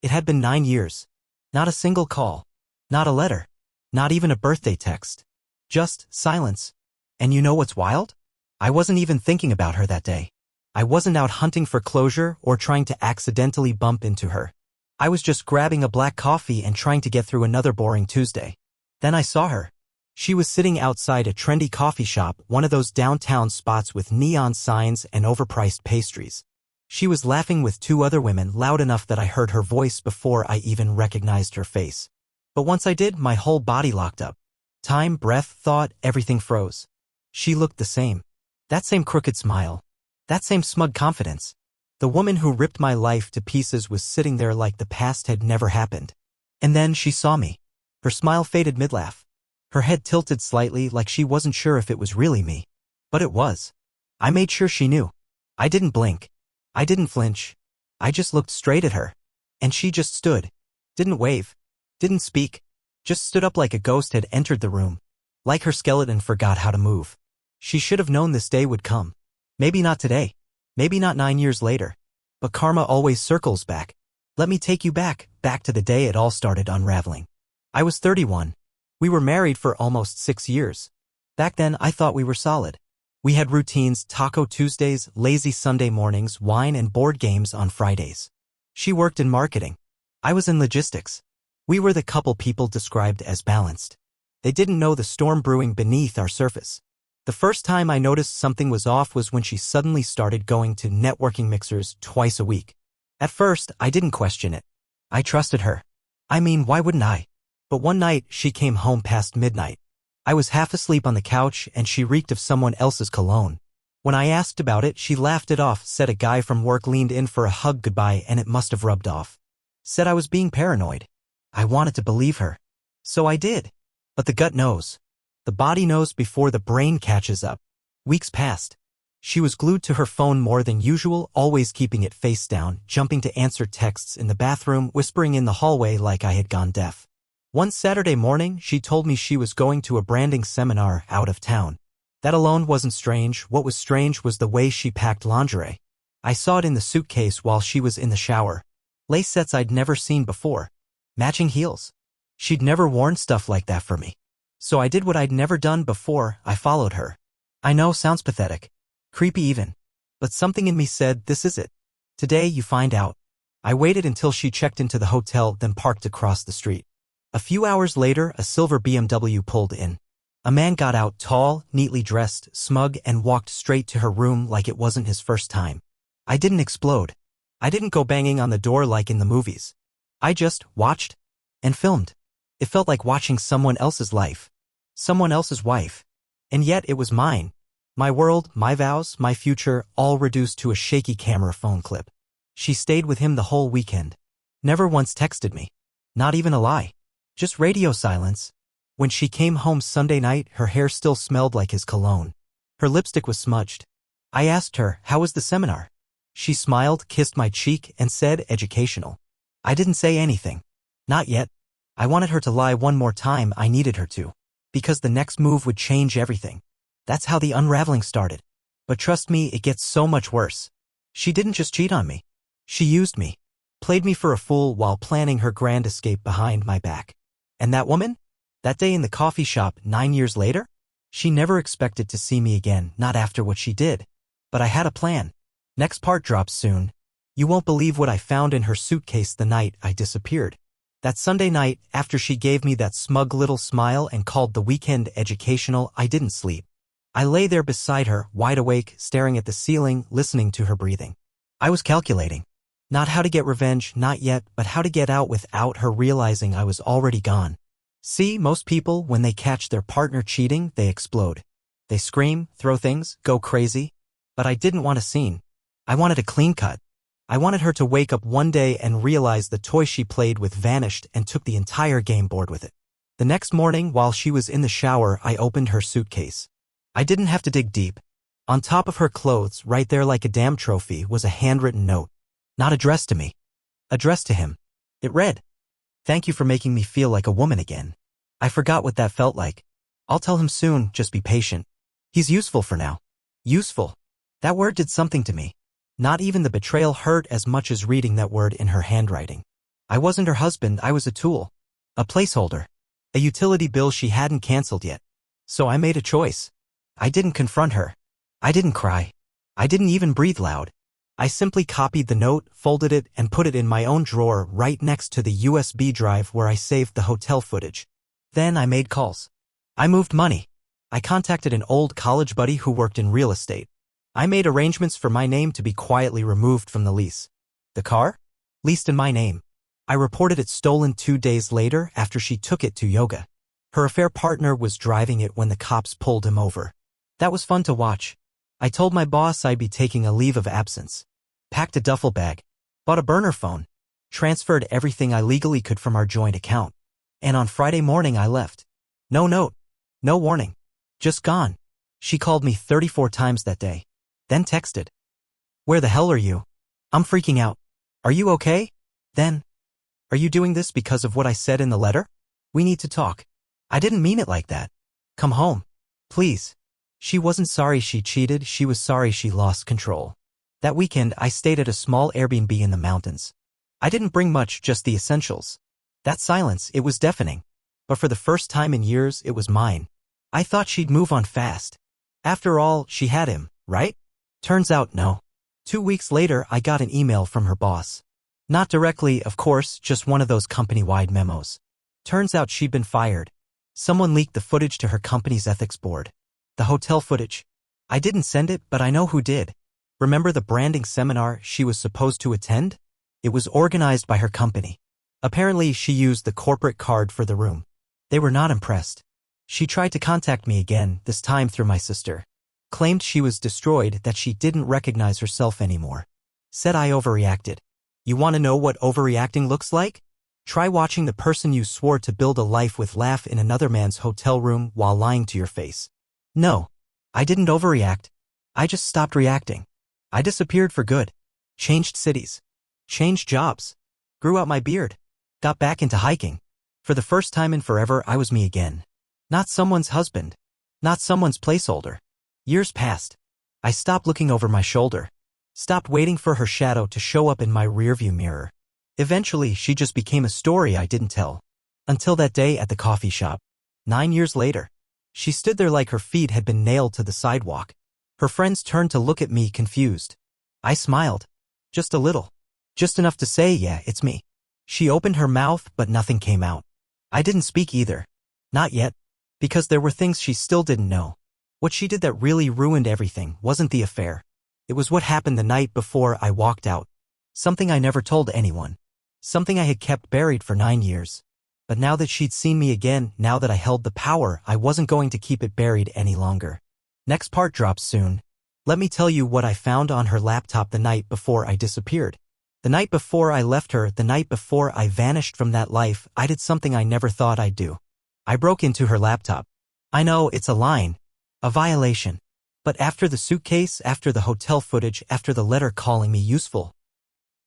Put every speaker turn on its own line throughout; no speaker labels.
It had been 9 years. Not a single call. Not a letter. Not even a birthday text. Just silence. And you know what's wild? I wasn't even thinking about her that day. I wasn't out hunting for closure or trying to accidentally bump into her. I was just grabbing a black coffee and trying to get through another boring Tuesday. Then I saw her. She was sitting outside a trendy coffee shop, one of those downtown spots with neon signs and overpriced pastries. She was laughing with 2 other women loud enough that I heard her voice before I even recognized her face. But once I did, my whole body locked up. Time, breath, thought, everything froze. She looked the same. That same crooked smile. That same smug confidence. The woman who ripped my life to pieces was sitting there like the past had never happened. And then she saw me. Her smile faded mid-laugh. Her head tilted slightly like she wasn't sure if it was really me. But it was. I made sure she knew. I didn't blink. I didn't flinch. I just looked straight at her. And she just stood. Didn't wave. Didn't speak. Just stood up like a ghost had entered the room. Like her skeleton forgot how to move. She should have known this day would come. Maybe not today. Maybe not 9 years later. But karma always circles back. Let me take you back to the day it all started unraveling. I was 31. We were married for almost 6 years. Back then, I thought we were solid. We had routines, Taco Tuesdays, lazy Sunday mornings, wine and board games on Fridays. She worked in marketing. I was in logistics. We were the couple people described as balanced. They didn't know the storm brewing beneath our surface. The first time I noticed something was off was when she suddenly started going to networking mixers twice a week. At first, I didn't question it. I trusted her. I mean, why wouldn't I? But one night, she came home past midnight. I was half asleep on the couch and she reeked of someone else's cologne. When I asked about it, she laughed it off, said a guy from work leaned in for a hug goodbye and it must have rubbed off. Said I was being paranoid. I wanted to believe her. So I did. But the gut knows. The body knows before the brain catches up. Weeks passed. She was glued to her phone more than usual, always keeping it face down, jumping to answer texts in the bathroom, whispering in the hallway like I had gone deaf. One Saturday morning, she told me she was going to a branding seminar out of town. That alone wasn't strange. What was strange was the way she packed lingerie. I saw it in the suitcase while she was in the shower. Lace sets I'd never seen before. Matching heels. She'd never worn stuff like that for me. So I did what I'd never done before, I followed her. I know, sounds pathetic. Creepy even. But something in me said, this is it. Today you find out. I waited until she checked into the hotel, then parked across the street. A few hours later, a silver BMW pulled in. A man got out, tall, neatly dressed, smug, and walked straight to her room like it wasn't his first time. I didn't explode. I didn't go banging on the door like in the movies. I just watched and filmed. It felt like watching someone else's life. Someone else's wife. And yet it was mine. My world, my vows, my future, all reduced to a shaky camera phone clip. She stayed with him the whole weekend. Never once texted me. Not even a lie. Just radio silence. When she came home Sunday night, her hair still smelled like his cologne. Her lipstick was smudged. I asked her, how was the seminar? She smiled, kissed my cheek, and said, educational. I didn't say anything. Not yet. I wanted her to lie one more time. I needed her to. Because the next move would change everything. That's how the unraveling started. But trust me, it gets so much worse. She didn't just cheat on me. She used me. Played me for a fool while planning her grand escape behind my back. And that woman? That day in the coffee shop 9 years later? She never expected to see me again, not after what she did. But I had a plan. Next part drops soon. You won't believe what I found in her suitcase the night I disappeared. That Sunday night, after she gave me that smug little smile and called the weekend educational, I didn't sleep. I lay there beside her, wide awake, staring at the ceiling, listening to her breathing. I was calculating. Not how to get revenge, not yet, but how to get out without her realizing I was already gone. See, most people, when they catch their partner cheating, they explode. They scream, throw things, go crazy. But I didn't want a scene. I wanted a clean cut. I wanted her to wake up one day and realize the toy she played with vanished and took the entire game board with it. The next morning, while she was in the shower, I opened her suitcase. I didn't have to dig deep. On top of her clothes, right there like a damn trophy, was a handwritten note. Not addressed to me. Addressed to him. It read, "Thank you for making me feel like a woman again." I forgot what that felt like. I'll tell him soon, just be patient. He's useful for now. Useful. That word did something to me. Not even the betrayal hurt as much as reading that word in her handwriting. I wasn't her husband, I was a tool. A placeholder. A utility bill she hadn't canceled yet. So I made a choice. I didn't confront her. I didn't cry. I didn't even breathe loud. I simply copied the note, folded it, and put it in my own drawer right next to the USB drive where I saved the hotel footage. Then I made calls. I moved money. I contacted an old college buddy who worked in real estate. I made arrangements for my name to be quietly removed from the lease. The car? Leased in my name. I reported it stolen 2 days later after she took it to yoga. Her affair partner was driving it when the cops pulled him over. That was fun to watch. I told my boss I'd be taking a leave of absence. Packed a duffel bag. Bought a burner phone. Transferred everything I legally could from our joint account. And on Friday morning I left. No note. No warning. Just gone. She called me 34 times that day. Then texted. Where the hell are you? I'm freaking out. Are you okay? Then. Are you doing this because of what I said in the letter? We need to talk. I didn't mean it like that. Come home. Please. She wasn't sorry she cheated, she was sorry she lost control. That weekend I stayed at a small Airbnb in the mountains. I didn't bring much, just the essentials. That silence, it was deafening. But for the first time in years, it was mine. I thought she'd move on fast. After all, she had him, right? Turns out no. 2 weeks later, I got an email from her boss. Not directly, of course, just one of those company-wide memos. Turns out she'd been fired. Someone leaked the footage to her company's ethics board. The hotel footage. I didn't send it, but I know who did. Remember the branding seminar she was supposed to attend? It was organized by her company. Apparently, she used the corporate card for the room. They were not impressed. She tried to contact me again, this time through my sister. Claimed she was destroyed, that she didn't recognize herself anymore. Said I overreacted. You want to know what overreacting looks like? Try watching the person you swore to build a life with laugh in another man's hotel room while lying to your face. No. I didn't overreact. I just stopped reacting. I disappeared for good. Changed cities. Changed jobs. Grew out my beard. Got back into hiking. For the first time in forever, I was me again. Not someone's husband. Not someone's placeholder. Years passed. I stopped looking over my shoulder. Stopped waiting for her shadow to show up in my rearview mirror. Eventually, she just became a story I didn't tell. Until that day at the coffee shop. 9 years later. She stood there like her feet had been nailed to the sidewalk. Her friends turned to look at me confused. I smiled. Just a little. Just enough to say, yeah, it's me. She opened her mouth, but nothing came out. I didn't speak either. Not yet. Because there were things she still didn't know. What she did that really ruined everything wasn't the affair. It was what happened the night before I walked out. Something I never told anyone. Something I had kept buried for 9 years. But now that she'd seen me again, now that I held the power, I wasn't going to keep it buried any longer. Next part drops soon. Let me tell you what I found on her laptop the night before I disappeared. The night before I left her, the night before I vanished from that life, I did something I never thought I'd do. I broke into her laptop. I know, it's a line. A violation. But after the suitcase, after the hotel footage, after the letter calling me useful,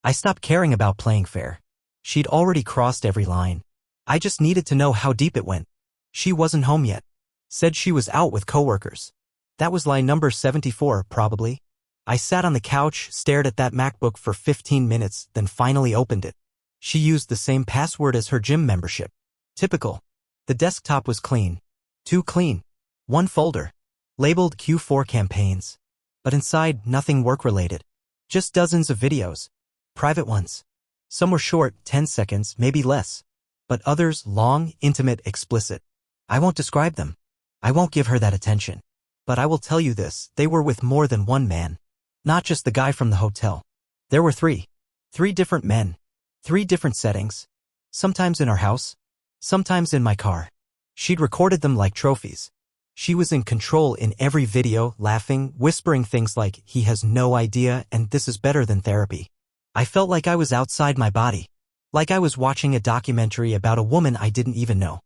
I stopped caring about playing fair. She'd already crossed every line. I just needed to know how deep it went. She wasn't home yet. Said she was out with coworkers. That was line number 74, probably. I sat on the couch, stared at that MacBook for 15 minutes, then finally opened it. She used the same password as her gym membership. Typical. The desktop was clean. Too clean. One folder. Labeled Q4 campaigns. But inside, nothing work-related. Just dozens of videos. Private ones. Some were short, 10 seconds, maybe less. But others, long, intimate, explicit. I won't describe them. I won't give her that attention. But I will tell you this, they were with more than one man. Not just the guy from the hotel. There were 3. 3 different men. 3 different settings. Sometimes in our house. Sometimes in my car. She'd recorded them like trophies. She was in control in every video, laughing, whispering things like, he has no idea and this is better than therapy. I felt like I was outside my body. Like I was watching a documentary about a woman I didn't even know.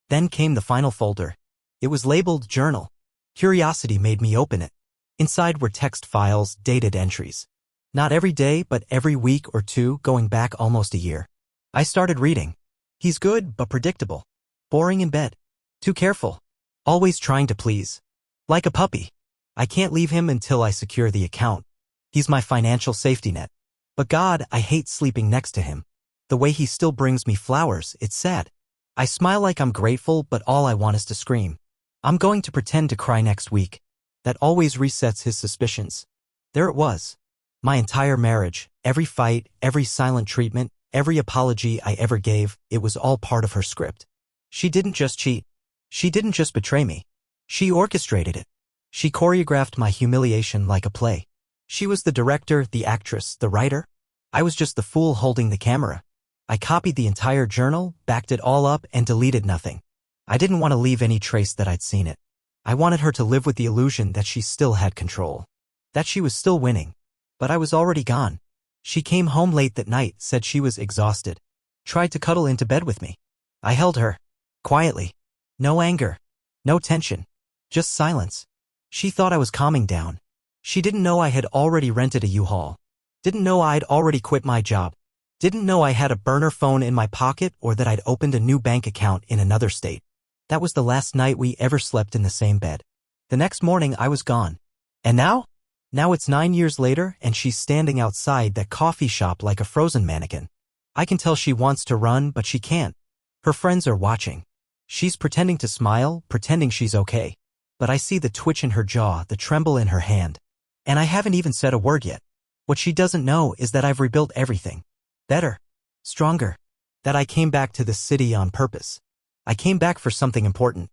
Then came the final folder. It was labeled Journal. Curiosity made me open it. Inside were text files, dated entries. Not every day, but every week or two, going back almost a year. I started reading. He's good, but predictable. Boring in bed. Too careful. Always trying to please. Like a puppy. I can't leave him until I secure the account. He's my financial safety net. But God, I hate sleeping next to him. The way he still brings me flowers, it's sad. I smile like I'm grateful, but all I want is to scream. I'm going to pretend to cry next week. That always resets his suspicions. There it was. My entire marriage, every fight, every silent treatment, every apology I ever gave, it was all part of her script. She didn't just cheat. She didn't just betray me. She orchestrated it. She choreographed my humiliation like a play. She was the director, the actress, the writer. I was just the fool holding the camera. I copied the entire journal, backed it all up, and deleted nothing. I didn't want to leave any trace that I'd seen it. I wanted her to live with the illusion that she still had control. That she was still winning. But I was already gone. She came home late that night, said she was exhausted. Tried to cuddle into bed with me. I held her. Quietly. No anger. No tension. Just silence. She thought I was calming down. She didn't know I had already rented a U-Haul. Didn't know I'd already quit my job. Didn't know I had a burner phone in my pocket or that I'd opened a new bank account in another state. That was the last night we ever slept in the same bed. The next morning I was gone. And now? Now it's 9 years later and she's standing outside that coffee shop like a frozen mannequin. I can tell she wants to run, but she can't. Her friends are watching. She's pretending to smile, pretending she's okay. But I see the twitch in her jaw, the tremble in her hand. And I haven't even said a word yet. What she doesn't know is that I've rebuilt everything. Better. Stronger. That I came back to this city on purpose. I came back for something important.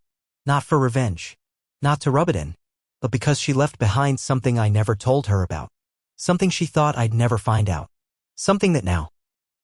Not for revenge. Not to rub it in. But because she left behind something I never told her about. Something she thought I'd never find out. Something that now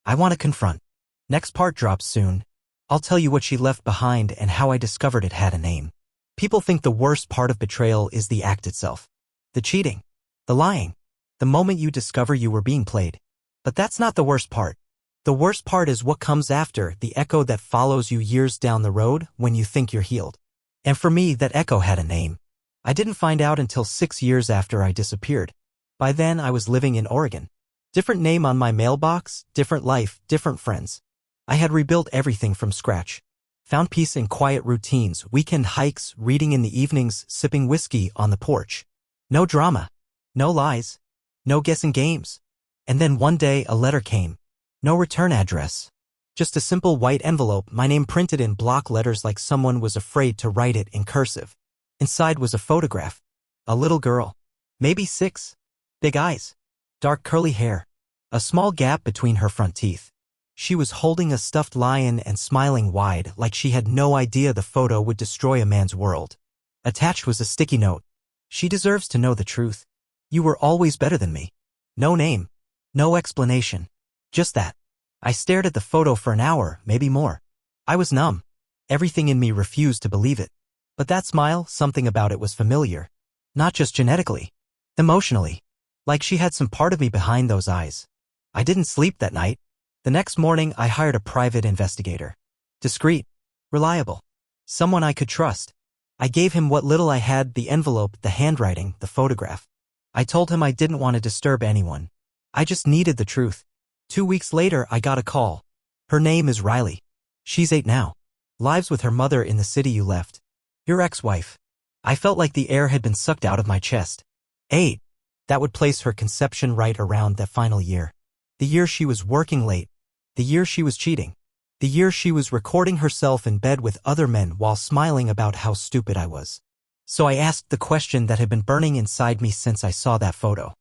I want to confront. Next part drops soon. I'll tell you what she left behind and how I discovered it had a name. People think the worst part of betrayal is the act itself. The cheating. The lying. The moment you discover you were being played. But that's not the worst part. The worst part is what comes after, the echo that follows you years down the road when you think you're healed. And for me, that echo had a name. I didn't find out until 6 years after I disappeared. By then, I was living in Oregon. Different name on my mailbox, different life, different friends. I had rebuilt everything from scratch. Found peace in quiet routines, weekend hikes, reading in the evenings, sipping whiskey on the porch. No drama. No lies. No guessing games. And then one day a letter came. No return address. Just a simple white envelope, my name printed in block letters like someone was afraid to write it in cursive. Inside was a photograph. A little girl. Maybe 6. Big eyes. Dark curly hair. A small gap between her front teeth. She was holding a stuffed lion and smiling wide, like she had no idea the photo would destroy a man's world. Attached was a sticky note. She deserves to know the truth. You were always better than me. No name. No explanation. Just that. I stared at the photo for an hour, maybe more. I was numb. Everything in me refused to believe it. But that smile, something about it was familiar. Not just genetically. Emotionally. Like she had some part of me behind those eyes. I didn't sleep that night. The next morning, I hired a private investigator. Discreet. Reliable. Someone I could trust. I gave him what little I had, the envelope, the handwriting, the photograph. I told him I didn't want to disturb anyone. I just needed the truth. 2 weeks later, I got a call. Her name is Riley. She's 8 now. Lives with her mother in the city you left. Your ex-wife. I felt like the air had been sucked out of my chest. 8. That would place her conception right around that final year. The year she was working late. The year she was cheating. The year she was recording herself in bed with other men while smiling about how stupid I was. So I asked the question that had been burning inside me since I saw that photo.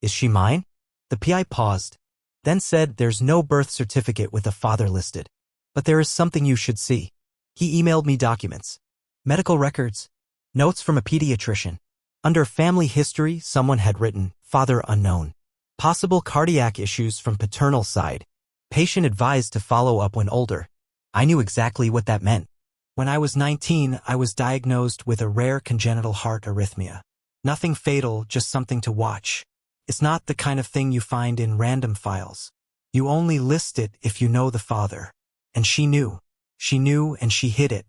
Is she mine? The PI paused, then said, there's no birth certificate with a father listed. But there is something you should see. He emailed me documents. Medical records. Notes from a pediatrician. Under family history, someone had written, father unknown. Possible cardiac issues from paternal side. Patient advised to follow up when older. I knew exactly what that meant. When I was 19, I was diagnosed with a rare congenital heart arrhythmia. Nothing fatal, just something to watch. It's not the kind of thing you find in random files. You only list it if you know the father. And she knew. She knew and she hid it.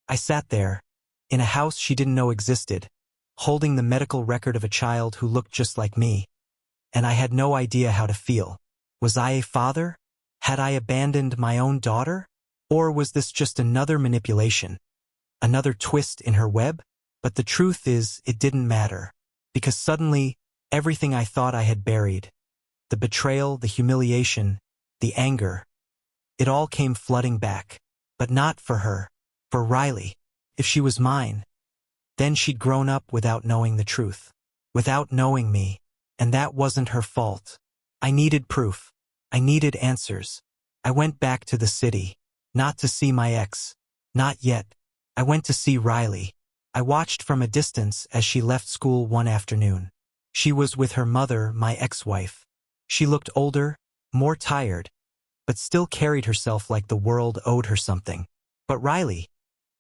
I sat there, in a house she didn't know existed, holding the medical record of a child who looked just like me. And I had no idea how to feel. Was I a father? Had I abandoned my own daughter? Or was this just another manipulation? Another twist in her web? But the truth is, it didn't matter. Because suddenly, everything I thought I had buried, the betrayal, the humiliation, the anger, It all came flooding back. But not for her. For Riley. If she was mine, then she'd grown up without knowing the truth. Without knowing me. And that wasn't her fault. I needed proof. I needed answers. I went back to the city. Not to see my ex. Not yet. I went to see Riley. I watched from a distance as she left school one afternoon. She was with her mother, my ex-wife. She looked older, more tired, but still carried herself like the world owed her something. But Riley,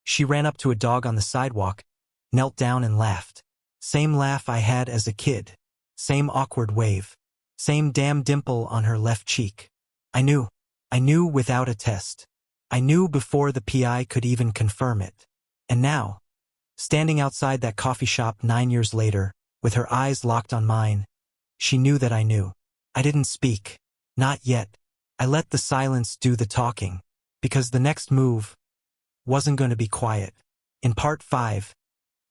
she ran up to a dog on the sidewalk, knelt down and laughed. Same laugh I had as a kid. Same awkward wave. Same damn dimple on her left cheek. I knew without a test. I knew before the PI could even confirm it. And now, standing outside that coffee shop 9 years later, with her eyes locked on mine, she knew that I knew. I didn't speak. Not yet. I let the silence do the talking, because the next move wasn't going to be quiet. In part 5,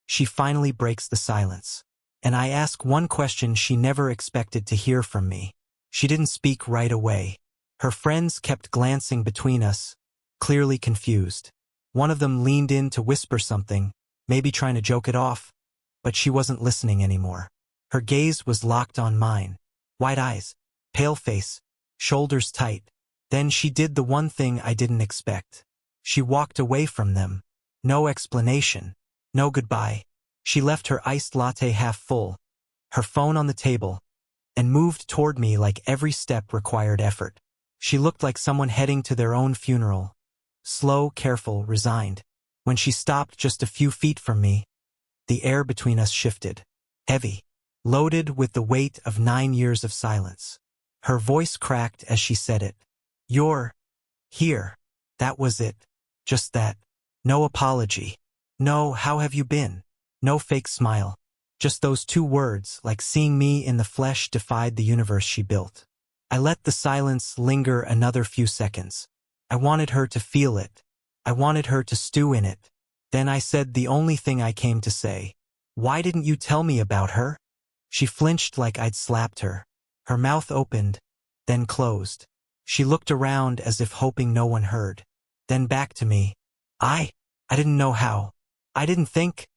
she finally breaks the silence. And I ask one question she never expected to hear from me. She didn't speak right away. Her friends kept glancing between us, clearly confused. One of them leaned in to whisper something, maybe trying to joke it off, but she wasn't listening anymore. Her gaze was locked on mine. Wide eyes, pale face, shoulders tight. Then she did the one thing I didn't expect. She walked away from them. No explanation. No goodbye. She left her iced latte half full, her phone on the table, and moved toward me like every step required effort. She looked like someone heading to their own funeral. Slow, careful, resigned. When she stopped just a few feet from me, the air between us shifted. Heavy. Loaded with the weight of 9 years of silence. Her voice cracked as she said it. "You're here." That was it. Just that. No apology. No, "How have you been?" No fake smile. Just those 2 words, like seeing me in the flesh, defied the universe she built. I let the silence linger another few seconds. I wanted her to feel it. I wanted her to stew in it. Then I said the only thing I came to say. "Why didn't you tell me about her?" She flinched like I'd slapped her. Her mouth opened, then closed. She looked around as if hoping no one heard. Then back to me. I didn't know how. I didn't think."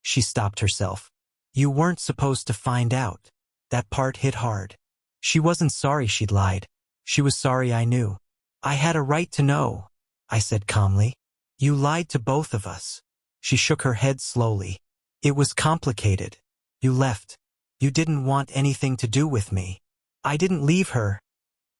She stopped herself. "You weren't supposed to find out." That part hit hard. She wasn't sorry she'd lied. She was sorry I knew. "I had a right to know," I said calmly. "You lied to both of us." She shook her head slowly. "It was complicated. You left. You didn't want anything to do with me." "I didn't leave her,"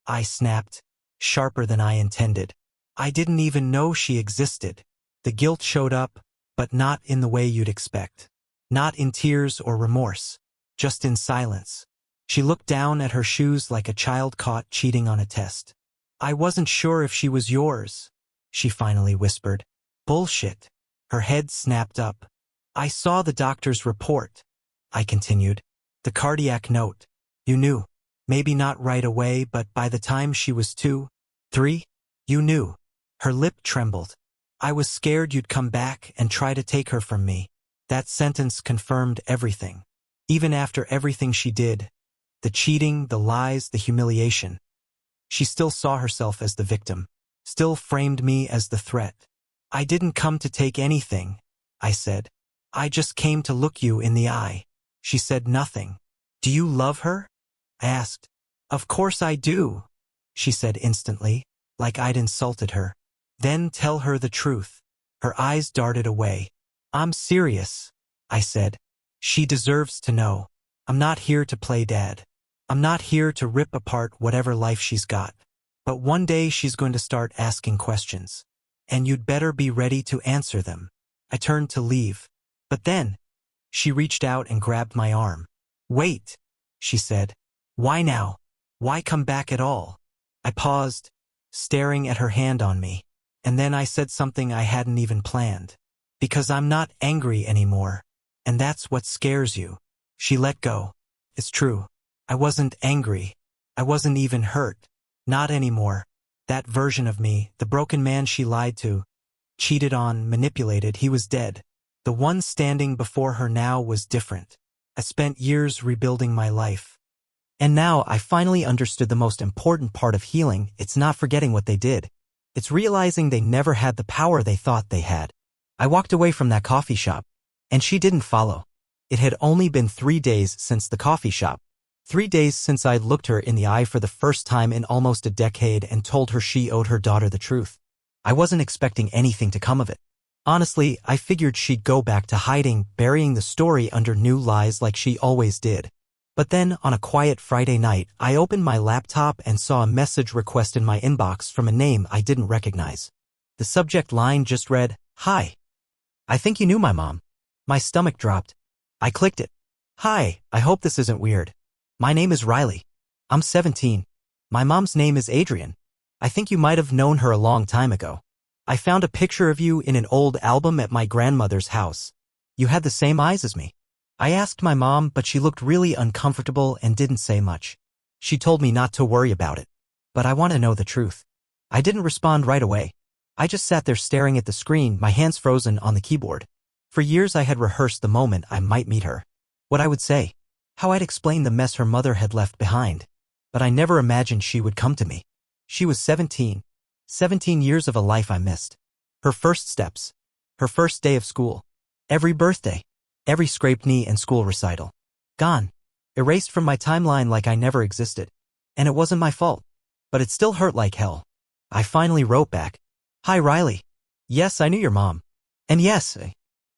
I snapped, sharper than I intended. "I didn't even know she existed." The guilt showed up, but not in the way you'd expect. Not in tears or remorse. Just in silence. She looked down at her shoes like a child caught cheating on a test. "I wasn't sure if she was yours," she finally whispered. "Bullshit." Her head snapped up. "I saw the doctor's report," I continued. "The cardiac note. You knew. Maybe not right away, but by the time she was 2, 3, you knew." Her lip trembled. "I was scared you'd come back and try to take her from me." That sentence confirmed everything. Even after everything she did, the cheating, the lies, the humiliation, she still saw herself as the victim, still framed me as the threat. "I didn't come to take anything," I said. "I just came to look you in the eye." She said nothing. "Do you love her?" I asked. "Of course I do," she said instantly, like I'd insulted her. "Then tell her the truth." Her eyes darted away. "I'm serious," I said. "She deserves to know. I'm not here to play dad. I'm not here to rip apart whatever life she's got. But one day she's going to start asking questions. And you'd better be ready to answer them." I turned to leave. But then, she reached out and grabbed my arm. "Wait," she said. "Why now? Why come back at all?" I paused, staring at her hand on me. And then I said something I hadn't even planned. "Because I'm not angry anymore. And that's what scares you." She let go. It's true. I wasn't angry. I wasn't even hurt. Not anymore. That version of me, the broken man she lied to, cheated on, manipulated, he was dead. The one standing before her now was different. I spent years rebuilding my life. And now I finally understood the most important part of healing. It's not forgetting what they did. It's realizing they never had the power they thought they had. I walked away from that coffee shop, and she didn't follow. It had only been 3 days since the coffee shop. 3 days since I'd looked her in the eye for the first time in almost a decade and told her she owed her daughter the truth. I wasn't expecting anything to come of it. Honestly, I figured she'd go back to hiding, burying the story under new lies like she always did. But then, on a quiet Friday night, I opened my laptop and saw a message request in my inbox from a name I didn't recognize. The subject line just read, "Hi. I think you knew my mom." My stomach dropped. I clicked it. "Hi, I hope this isn't weird. My name is Riley. I'm 17. My mom's name is Adrian. I think you might have known her a long time ago. I found a picture of you in an old album at my grandmother's house. You had the same eyes as me." I asked my mom, but she looked really uncomfortable and didn't say much. She told me not to worry about it. But I want to know the truth. I didn't respond right away. I just sat there staring at the screen, my hands frozen on the keyboard. For years I had rehearsed the moment I might meet her. What I would say. How I'd explain the mess her mother had left behind. But I never imagined she would come to me. She was 17. 17 years of a life I missed. Her first steps. Her first day of school. Every birthday. Every scraped knee and school recital. Gone. Erased from my timeline like I never existed. And it wasn't my fault. But it still hurt like hell. I finally wrote back. "Hi Riley. Yes, I knew your mom. And yes,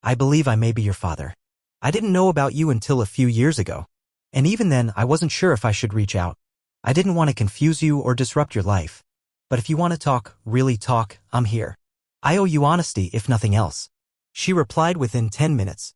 I believe I may be your father. I didn't know about you until a few years ago. And even then, I wasn't sure if I should reach out. I didn't want to confuse you or disrupt your life. But if you want to talk, really talk, I'm here. I owe you honesty, if nothing else." She replied within 10 minutes.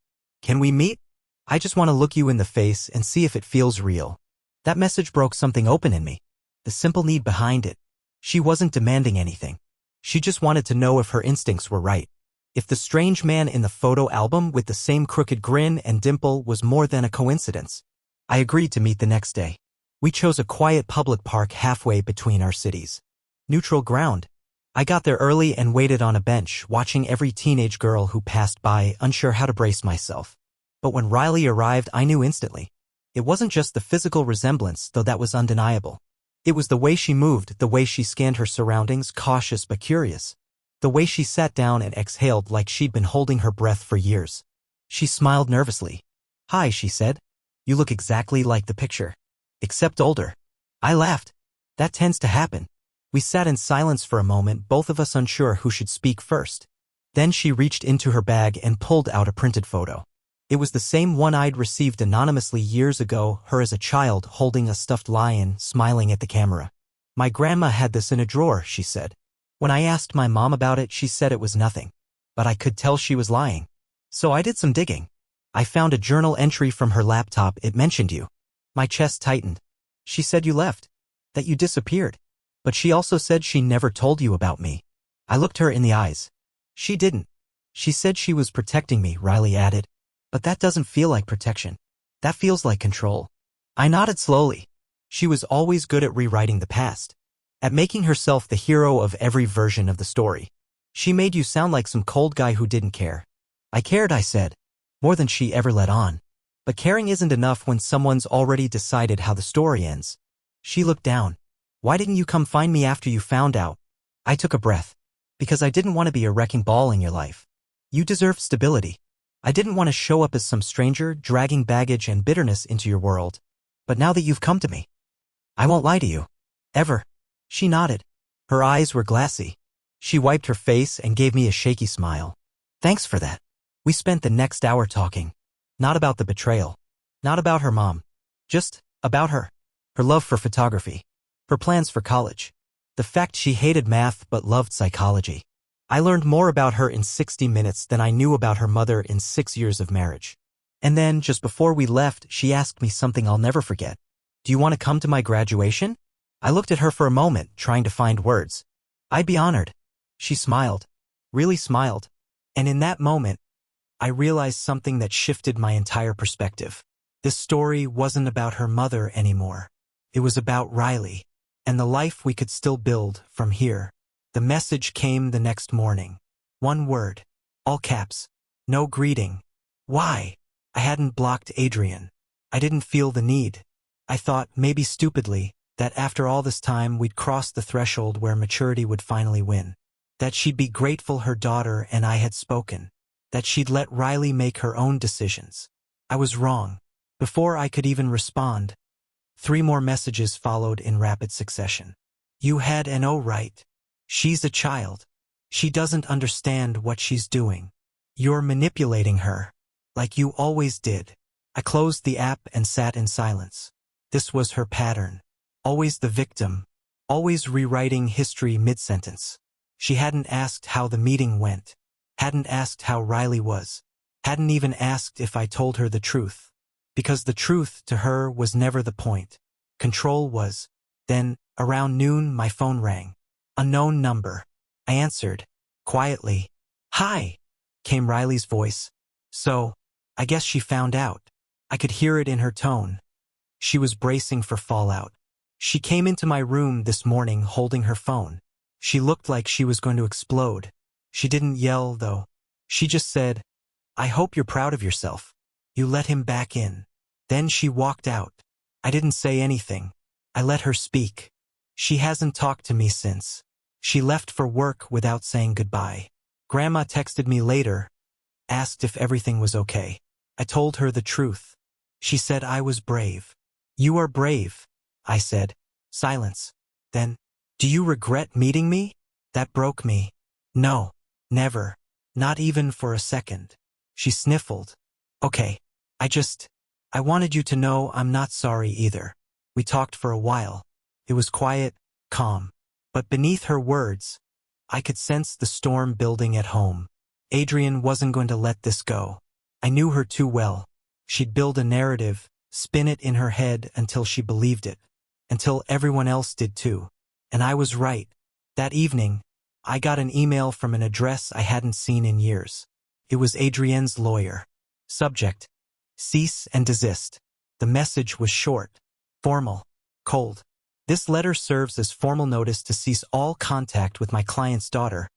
"Can we meet? I just want to look you in the face and see if it feels real." That message broke something open in me. The simple need behind it. She wasn't demanding anything. She just wanted to know if her instincts were right. If the strange man in the photo album with the same crooked grin and dimple was more than a coincidence. I agreed to meet the next day. We chose a quiet public park halfway between our cities. Neutral ground. I got there early and waited on a bench, watching every teenage girl who passed by, unsure how to brace myself. But when Riley arrived, I knew instantly. It wasn't just the physical resemblance, though that was undeniable. It was the way she moved, the way she scanned her surroundings, cautious but curious. The way she sat down and exhaled like she'd been holding her breath for years. She smiled nervously. "Hi," she said. "You look exactly like the picture. Except older." I laughed. That tends to happen. We sat in silence for a moment, both of us unsure who should speak first. Then she reached into her bag and pulled out a printed photo. It was the same one I'd received anonymously years ago, her as a child holding a stuffed lion, smiling at the camera. "My grandma had this in a drawer," she said. When I asked my mom about it, she said it was nothing. But I could tell she was lying. So I did some digging. I found a journal entry from her laptop. It mentioned you. My chest tightened. She said you left. That you disappeared. But she also said she never told you about me. I looked her in the eyes. She didn't. She said she was protecting me, Riley added. But that doesn't feel like protection. That feels like control. I nodded slowly. She was always good at rewriting the past. At making herself the hero of every version of the story. She made you sound like some cold guy who didn't care. I cared, I said. More than she ever let on. But caring isn't enough when someone's already decided how the story ends. She looked down. "Why didn't you come find me after you found out?" I took a breath. "Because I didn't want to be a wrecking ball in your life. You deserve stability. I didn't want to show up as some stranger, dragging baggage and bitterness into your world. But now that you've come to me, I won't lie to you. Ever." She nodded. Her eyes were glassy. She wiped her face and gave me a shaky smile. "Thanks for that." We spent the next hour talking. Not about the betrayal. Not about her mom. Just about her. Her love for photography. Her plans for college. The fact she hated math but loved psychology. I learned more about her in 60 minutes than I knew about her mother in 6 years of marriage. And then, just before we left, she asked me something I'll never forget. "Do you want to come to my graduation?" I looked at her for a moment, trying to find words. "I'd be honored." She smiled. Really smiled. And in that moment, I realized something that shifted my entire perspective. This story wasn't about her mother anymore. It was about Riley, and the life we could still build from here. The message came the next morning. One word. All caps. No greeting. Why? I hadn't blocked Adrian. I didn't feel the need. I thought, maybe stupidly, That after all this time we'd crossed the threshold where maturity would finally win. That she'd be grateful her daughter and I had spoken. That she'd let Riley make her own decisions. I was wrong. Before I could even respond, 3 more messages followed in rapid succession. You had no right. She's a child. She doesn't understand what she's doing. You're manipulating her. Like you always did. I closed the app and sat in silence. This was her pattern. Always the victim. Always rewriting history mid-sentence. She hadn't asked how the meeting went. Hadn't asked how Riley was. Hadn't even asked if I told her the truth. Because the truth to her was never the point. Control was. Then, around noon, my phone rang. Unknown number. I answered. Quietly. Hi, came Riley's voice. So, I guess she found out. I could hear it in her tone. She was bracing for fallout. She came into my room this morning holding her phone. She looked like she was going to explode. She didn't yell, though. She just said, I hope you're proud of yourself. You let him back in. Then she walked out. I didn't say anything. I let her speak. She hasn't talked to me since. She left for work without saying goodbye. Grandma texted me later, asked if everything was okay. I told her the truth. She said I was brave. You are brave, I said. Silence. Then, do you regret meeting me? That broke me. No, never. Not even for a second. She sniffled. Okay, I wanted you to know I'm not sorry either. We talked for a while. It was quiet, calm. But beneath her words, I could sense the storm building at home. Adrian wasn't going to let this go. I knew her too well. She'd build a narrative, spin it in her head until she believed it. Until everyone else did too. And I was right. That evening, I got an email from an address I hadn't seen in years. It was Adrienne's lawyer. Subject: cease and desist. The message was short, formal, cold. This letter serves as formal notice to cease all contact with my client's daughter,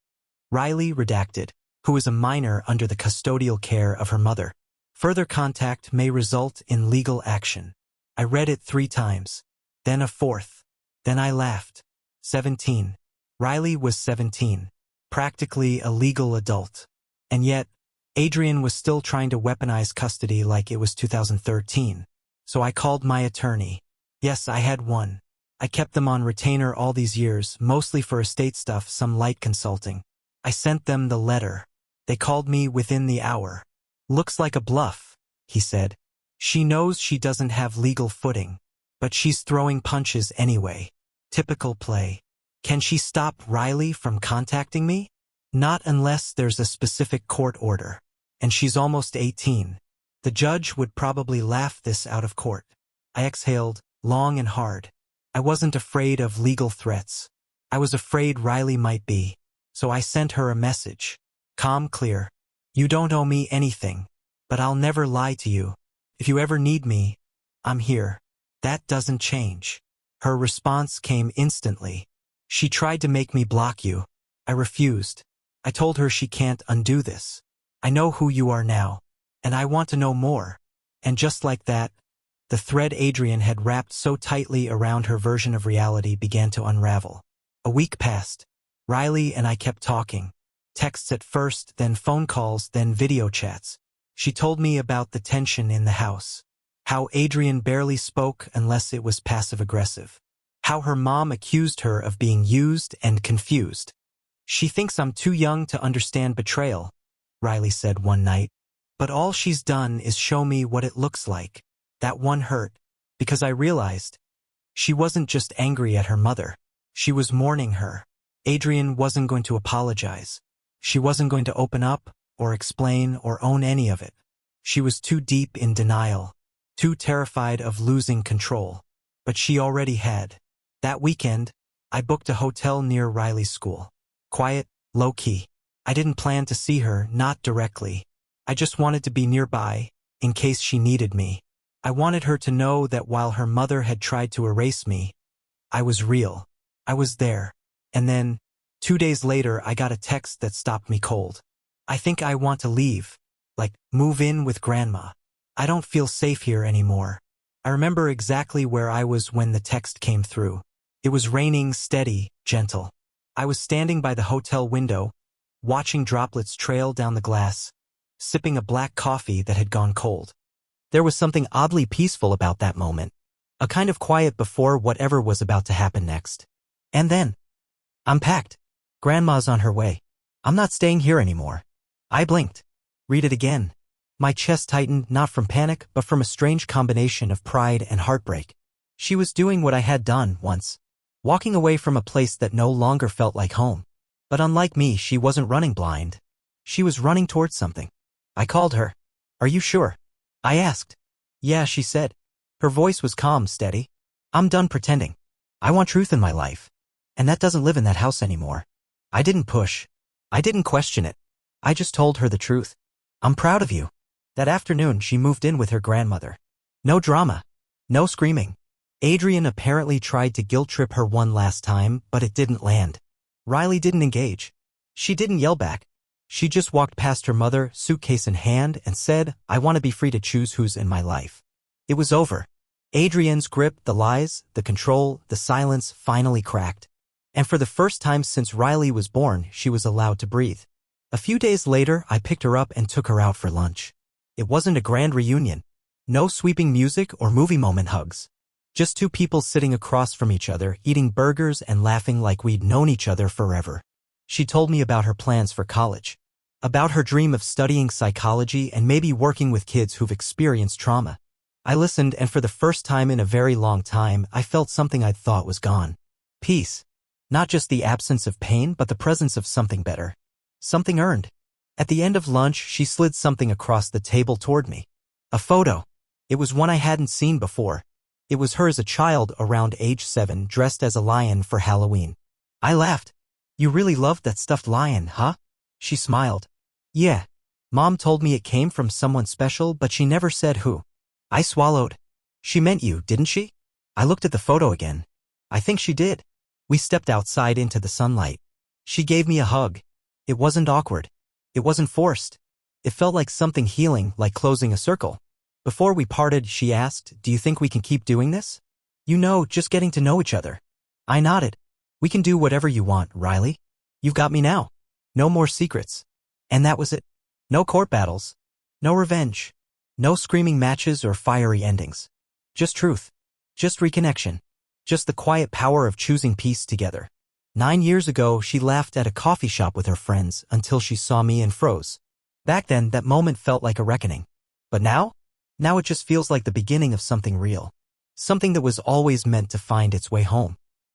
Riley redacted, who is a minor under the custodial care of her mother. Further contact may result in legal action. I read it 3 times, then a 4th. Then I laughed. 17. Riley was 17, practically a legal adult. And yet, Adrian was still trying to weaponize custody like it was 2013. So I called my attorney. Yes, I had one. I kept them on retainer all these years, mostly for estate stuff, some light consulting. I sent them the letter. They called me within the hour. Looks like a bluff, he said. She knows she doesn't have legal footing, but she's throwing punches anyway. Typical play. Can she stop Riley from contacting me? Not unless there's a specific court order. And she's almost 18. The judge would probably laugh this out of court. I exhaled, long and hard. I wasn't afraid of legal threats. I was afraid Riley might be. So I sent her a message. Calm, clear. You don't owe me anything, but I'll never lie to you. If you ever need me, I'm here. That doesn't change. Her response came instantly. She tried to make me block you. I refused. I told her she can't undo this. I know who you are now, and I want to know more. And just like that, the thread Adrian had wrapped so tightly around her version of reality began to unravel. A week passed. Riley and I kept talking. Texts at first, then phone calls, then video chats. She told me about the tension in the house. How Adrian barely spoke unless it was passive-aggressive. How her mom accused her of being used and confused. She thinks I'm too young to understand betrayal, Riley said one night. But all she's done is show me what it looks like. That one hurt, because I realized she wasn't just angry at her mother. She was mourning her. Adrian wasn't going to apologize. She wasn't going to open up, or explain, or own any of it. She was too deep in denial, too terrified of losing control. But she already had. That weekend, I booked a hotel near Riley's school. Quiet, low-key. I didn't plan to see her, not directly. I just wanted to be nearby, in case she needed me. I wanted her to know that while her mother had tried to erase me, I was real. I was there. And then, 2 days later, I got a text that stopped me cold. I think I want to leave. Like, move in with Grandma. I don't feel safe here anymore. I remember exactly where I was when the text came through. It was raining, steady, gentle. I was standing by the hotel window, watching droplets trail down the glass, sipping a black coffee that had gone cold. There was something oddly peaceful about that moment, a kind of quiet before whatever was about to happen next. And then, I'm packed. Grandma's on her way. I'm not staying here anymore. I blinked. Read it again. My chest tightened not from panic but from a strange combination of pride and heartbreak. She was doing what I had done once, walking away from a place that no longer felt like home. But unlike me, she wasn't running blind. She was running towards something. I called her. Are you sure? I asked. Yeah, she said. Her voice was calm, steady. I'm done pretending. I want truth in my life. And that doesn't live in that house anymore. I didn't push. I didn't question it. I just told her the truth. I'm proud of you. That afternoon, she moved in with her grandmother. No drama. No screaming. Adrian apparently tried to guilt-trip her one last time, but it didn't land. Riley didn't engage. She didn't yell back. She just walked past her mother, suitcase in hand, and said, I want to be free to choose who's in my life. It was over. Adrian's grip, the lies, the control, the silence finally cracked. And for the first time since Riley was born, she was allowed to breathe. A few days later, I picked her up and took her out for lunch. It wasn't a grand reunion. No sweeping music or movie moment hugs. Just two people sitting across from each other, eating burgers and laughing like we'd known each other forever. She told me about her plans for college. About her dream of studying psychology and maybe working with kids who've experienced trauma. I listened, and for the first time in a very long time, I felt something I'd thought was gone. Peace. Not just the absence of pain, but the presence of something better. Something earned. At the end of lunch, she slid something across the table toward me. A photo. It was one I hadn't seen before. It was her as a child around age 7, dressed as a lion for Halloween. I laughed. You really loved that stuffed lion, huh? She smiled. Yeah. Mom told me it came from someone special, but she never said who. I swallowed. She meant you, didn't she? I looked at the photo again. I think she did. We stepped outside into the sunlight. She gave me a hug. It wasn't awkward. It wasn't forced. It felt like something healing, like closing a circle. Before we parted, she asked, do you think we can keep doing this? You know, just getting to know each other. I nodded. We can do whatever you want, Riley. You've got me now. No more secrets. And that was it. No court battles. No revenge. No screaming matches or fiery endings. Just truth. Just reconnection. Just the quiet power of choosing peace together. 9 years ago, she laughed at a coffee shop with her friends until she saw me and froze. Back then, that moment felt like a reckoning. But now? Now it just feels like the beginning of something real. Something that was always meant to find its way home.